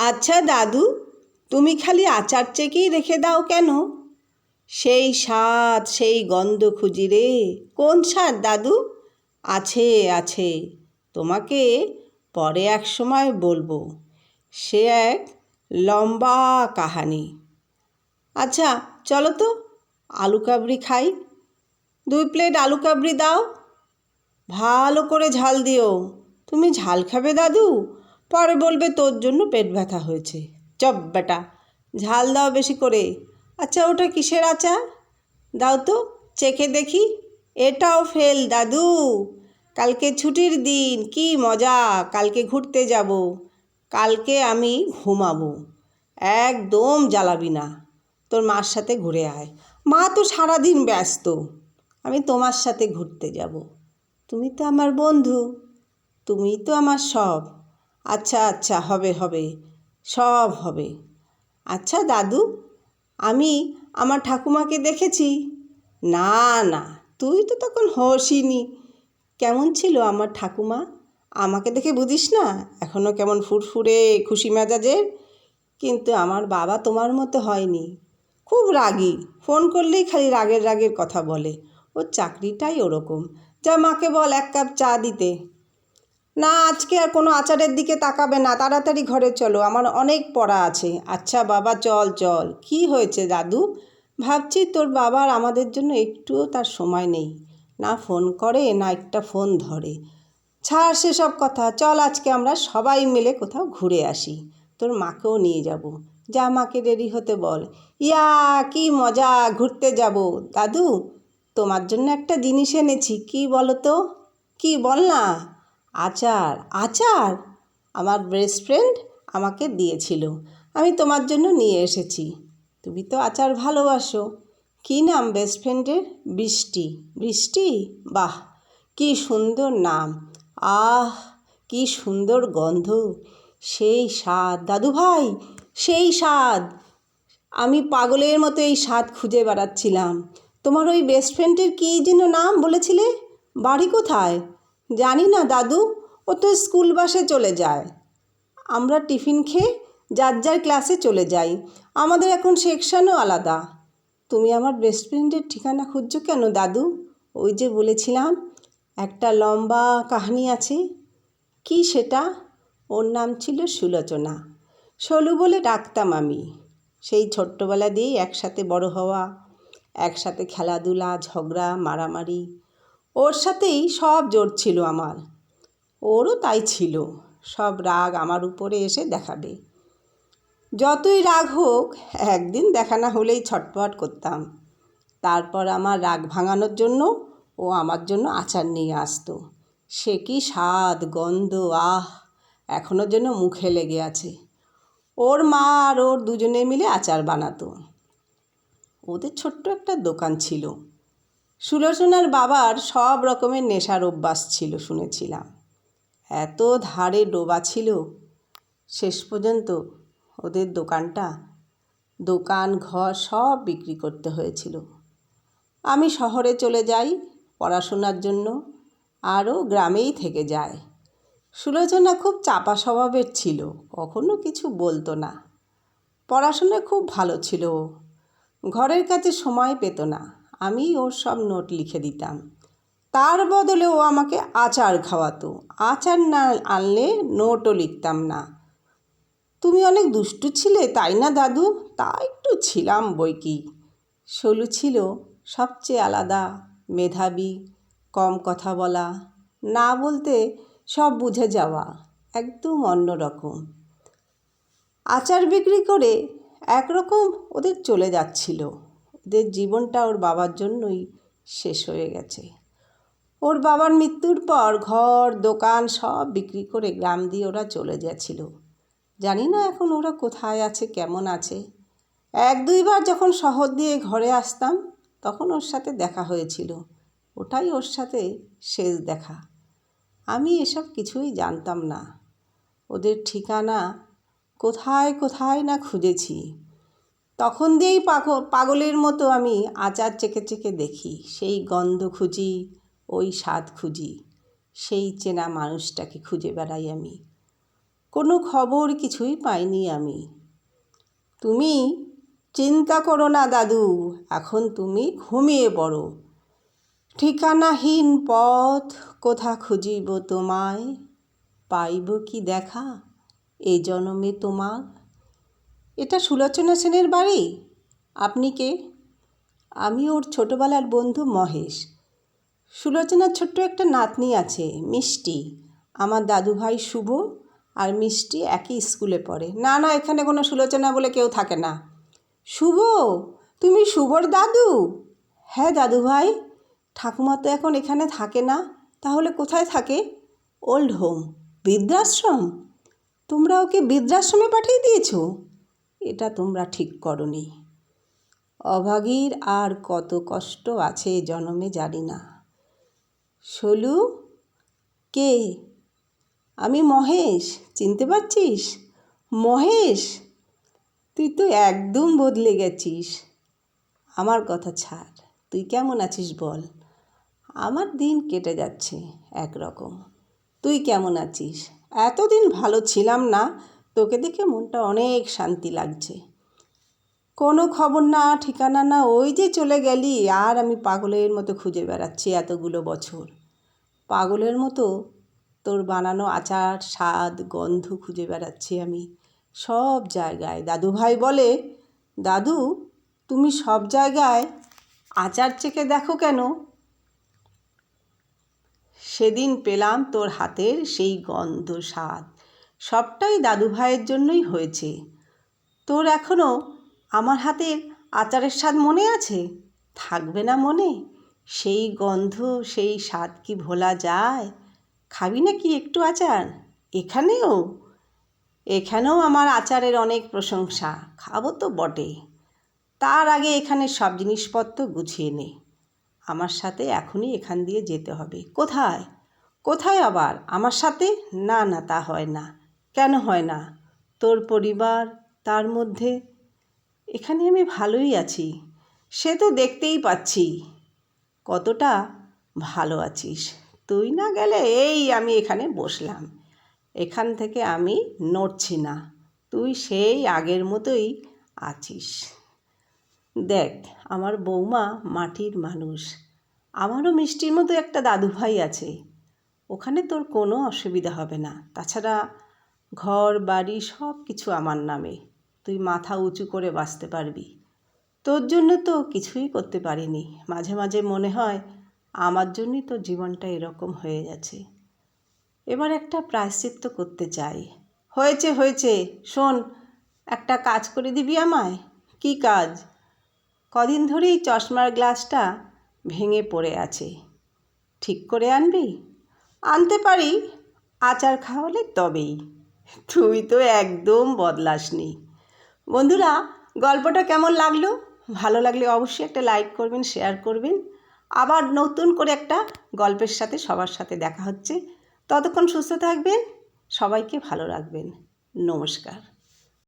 আচ্ছা দাদু, তুমি খালি আচার চেকেই রেখে দাও কেন? সেই স্বাদ, সেই গন্ধ খুঁজি রে। কোন স্বাদ দাদু? আছে আছে, তোমাকে পরে এক সময় বলবো। সে এক লম্বা কাহানি। আচ্ছা চলো তো, আলু কাবড়ি খাই। 2 প্লেট আলু কাবড়ি দাও, ভালো করে ঝাল দিও। তুমি ঝাল খাবে দাদু? পরে বলবে তোর জন্য পেট ব্যথা হয়েছে। চপ বেটা, ঝাল দাও বেশি করে। আচ্ছা ওটা কিসের আচার? দাও তো, চেখে দেখি। এটাও ফেল দাদু। কালকে ছুটির দিন, কি মজা, কালকে ঘুরতে যাব। কালকে আমি ঘুমাবো। একদম জ্বালাবি না। তোর মার সাথে ঘুরে আয়। মা তো সারাদিন ব্যস্ত। আমি তোমার সাথে ঘুরতে যাব। তুমি তো আমার বন্ধু, তুমিই তো আমার সব। আচ্ছা আচ্ছা, হবে হবে, সব হবে। আচ্ছা দাদু, আমি আমার ঠাকুমাকে দেখেছি। না না, তুই তো তখন হোসিনি। কেমন ছিল আমার ঠাকুমা? আমাকে দেখে বুঝিস না এখনও কেমন ফুরফুরে খুশি মেজাজের? কিন্তু আমার বাবা তোমার মতো হয়নি, খুব রাগী। ফোন করলেই খালি রাগের রাগের কথা বলে। ওর চাকরিটাই ওরকম। যা মাকে বল 1 কাপ চা দিতে। না, আজকে আর কোনো আচারের দিকে তাকাবে না, তাড়াতাড়ি ঘরে চলো, আমার অনেক পড়া আছে। আচ্ছা বাবা, চল চল। কি হয়েছে দাদু? ভাবছি তোর বাবার আমাদের জন্য একটুও তার সময় নেই। না ফোন করে, না একটা ফোন ধরে। ছাড় সেসব কথা, চল আজকে আমরা সবাই মিলে কোথাও ঘুরে আসি। তোর মাকেও নিয়ে যাব। যা মাকে রেডি হতে বল। ইয়া, কি মজা, ঘুরতে যাব। দাদু, তোমার জন্য একটা জিনিস এনেছি, কি বলো তো? কি বল না? আচার। আচার? আমার বেস্ট ফ্রেন্ড আমাকে দিয়েছিল, আমি তোমার জন্য নিয়ে এসেছি। তুমি তো আচার ভালোবাসো। কী নাম বেস্ট ফ্রেন্ডের? বৃষ্টি। বৃষ্টি? বাহ, কি সুন্দর নাম। আহ, কি সুন্দর গন্ধ, সেই স্বাদ দাদু ভাই, সেই স্বাদ। আমি পাগলের মতো এই স্বাদ খুঁজে বেড়াচ্ছিলাম। তোমার ওই বেস্ট ফ্রেন্ডের কী যেন নাম বলেছিলে? বাড়ি কোথায়? জানি না দাদু, ও তো স্কুল বাসে চলে যায়। আমরা টিফিন খেয়ে যার যার ক্লাসে চলে যাই। আমাদের এখন সেকশনও আলাদা। তুমি আমার বেস্ট ফ্রেন্ডের ঠিকানা খুঁজছো কেন দাদু? ওই যে বলেছিলাম একটা লম্বা কাহিনী আছে। কি সেটা? ওর নাম ছিল সুলোচনা। সলু বলে ডাকতাম আমি। সেই ছোট্টবেলা দিয়েই একসাথে বড় হওয়া, একসাথে খেলাধুলা, ঝগড়া, মারামারি। ওর সাথেই সব জোর ছিল আমার। ওরও তাই ছিল, সব রাগ আমার উপরে এসে দেখাবে। যতই রাগ হোক, একদিন দেখা না হলেই ছটফট করতাম। তারপর আমার রাগ ভাঙানোর জন্য ও আমার জন্য আচার নিয়ে আসতো। সে কি স্বাদ, গন্ধ, আহ, এখনও যেন মুখে লেগে আছে। ওর মা আর ওর দুজনে মিলে আচার বানাতো। ওদের ছোট্ট একটা দোকান ছিল। সুলোচনার বাবার সব রকমের নেশার অভ্যাস ছিল শুনেছিলাম। এত ধারে ডোবা ছিল, শেষ পর্যন্ত ওদের দোকান ঘর সব বিক্রি করতে হয়েছিল। আমি শহরে চলে যাই পড়াশোনার জন্য, আরও গ্রামেই থেকে যায়। সুলোচনা খুব চাপা স্বভাবের ছিল, কখনো কিছু বলতো না। পড়াশোনায় খুব ভালো ছিল ও। ঘরের কাছে সময় পেত না। আমি ওর সব নোট লিখে দিতাম। তার বদলে ও আমাকে আচার খাওয়াতো। আচার না আনলে নোটও লিখতাম না। তুমি অনেক দুষ্টু ছিলে তাই না দাদু? তা একটু ছিলাম বই কি। সলু ছিল সবচেয়ে আলাদা, মেধাবী, কম কথা বলা, না বলতে সব বুঝে যাওয়া, একদম অন্যরকম। আচার বিক্রি করে একরকম ওদের চলে যাচ্ছিল। ওদের জীবনটা ওর বাবার জন্যই শেষ হয়ে গেছে। ওর বাবার মৃত্যুর পর ঘর দোকান সব বিক্রি করে গ্রাম দিয়ে ওরা চলে গেছিল। জানি না এখন ওরা কোথায় আছে, কেমন আছে। 1-2বার যখন শহর দিয়ে ঘরে আসতাম তখন ওর সাথে দেখা হয়েছিল। ওটাই ওর সাথে শেষ দেখা। আমি এসব কিছুই জানতাম না। ওদের ঠিকানা কোথায় কোথায় না খুঁজেছি। তখন দিয়েই পাগলের মতো আমি আচার চেখে চেখে দেখি, সেই গন্ধ খুঁজি, ওই স্বাদ খুঁজি, সেই চেনা মানুষটাকে খুঁজে বেড়াই আমি। কোনো খবর কিছুই পাইনি আমি। তুমি চিন্তা করো না দাদু, এখন তুমি ঘুমিয়ে পড়ো। ঠিকানাহীন পথ কোথা খুঁজিব তোমায়, পাইব কি দেখা এ জনমে তোমার। এটা সুলোচনা সেনের বাড়ি? আপনি কে? আমি ওর ছোটোবেলার বন্ধু মহেশ। সুলোচনার ছোট্ট একটা নাতনি আছে, মিষ্টি। আমার দাদুভাই শুভ আর মিষ্টি একই স্কুলে পড়ে। না না, এখানে কোনো সুলোচনা বলে কেউ থাকে না। শুভ, তুমি শুভর দাদু? হ্যাঁ দাদুভাই। ঠাকুমা তো এখন এখানে থাকে না, তাহলে কোথায় থাকে? ওল্ড হোম, বৃদ্ধাশ্রম। তোমরা ওকে বৃদ্ধাশ্রমে পাঠিয়ে দিয়েছো? এটা তোমরা ঠিক করনি। অভাগীর আর কত কষ্ট আছে এ জনমে জানি না। শোলু, কে? আমি মহেশ, চিনতে পারছিস? মহেশ, তুই তো একদম বদলে গেছিস। আমার কথা ছাড়, তুই কেমন আছিস বল? আমার দিন কেটে যাচ্ছে একরকম। তুই কেমন আছিস? এতদিন ভালো ছিলাম না, তোকে দেখে মনটা অনেক শান্তি লাগছে। কোনো খবর না, ঠিকানা না, ওই যে চলে গেলি, আর আমি পাগলের মতো খুঁজে বেড়াচ্ছি এতগুলো বছর। পাগলের মতো তোর বানানো আচার, স্বাদ, গন্ধ খুঁজে বেড়াচ্ছি আমি সব জায়গায়। দাদুভাই বলে, দাদু তুমি সব জায়গায় আচার চেখে দেখো কেন? সেদিন পেলাম তোর হাতের সেই গন্ধ, স্বাদ, সবটাই দাদুভাইয়ের জন্যই হয়েছে। তোর এখনও আমার হাতের আচারের স্বাদ মনে আছে? থাকবে না মনে? সেই গন্ধ, সেই স্বাদ কি ভোলা যায়? খাবি না কি একটু আচার? এখানেও আমার আচারের অনেক প্রশংসা, খাবো তো বটে। তার আগে এখানে সব জিনিসপত্র গুছিয়ে নে। আমার সাথে এখনই এখান দিয়ে যেতে হবে। কোথায়? কোথায় আবার আমার সাথে? না না, তা হয় না। কেন হয় না? তোর পরিবার, তার মধ্যে এখানে আমি ভালোই আছি, সে তো দেখতেই পাচ্ছি কতটা ভালো আছিস। তুই না গেলে এই আমি এখানে বসলাম, এখান থেকে আমি নড়ছি না। তুই সেই আগের মতোই আছিস। দেখ, আমার বৌমা মাটির মানুষ। আমারও মিষ্টির মতো একটা দাদুভাই আছে। ওখানে তোর কোনো অসুবিধা হবে না। তাছাড়া ঘর বাড়ি সব কিছু আমার নামে, তুই মাথা উঁচু করে বাঁচতে পারবি। তোর জন্য তো কিছুই করতে পারিনি। মাঝে মাঝে মনে হয় আমার জন্যই তোর জীবনটা এরকম হয়ে গেছে। এবার একটা প্রায়শ্চিত্ত করতে চাই। হয়েছে হয়েছে, শোন, একটা কাজ করে দিবি আমায়? কী কাজ? কদিন ধরেই চশমার গ্লাসটা ভেঙে পড়ে আছে, ঠিক করে আনবি? আনতে পারি, আচার খাওয়ালে তবেই। তুই তো একদম বদলাসনি। বন্ধুরা, গল্পটা কেমন লাগলো? ভালো লাগলে অবশ্যই একটা লাইক করবেন, শেয়ার করবেন। আবার নতুন করে একটা গল্পের সাথে সবার সাথে দেখা হচ্ছে। ততক্ষণ সুস্থ থাকবেন, সবাইকে ভালো রাখবেন। নমস্কার।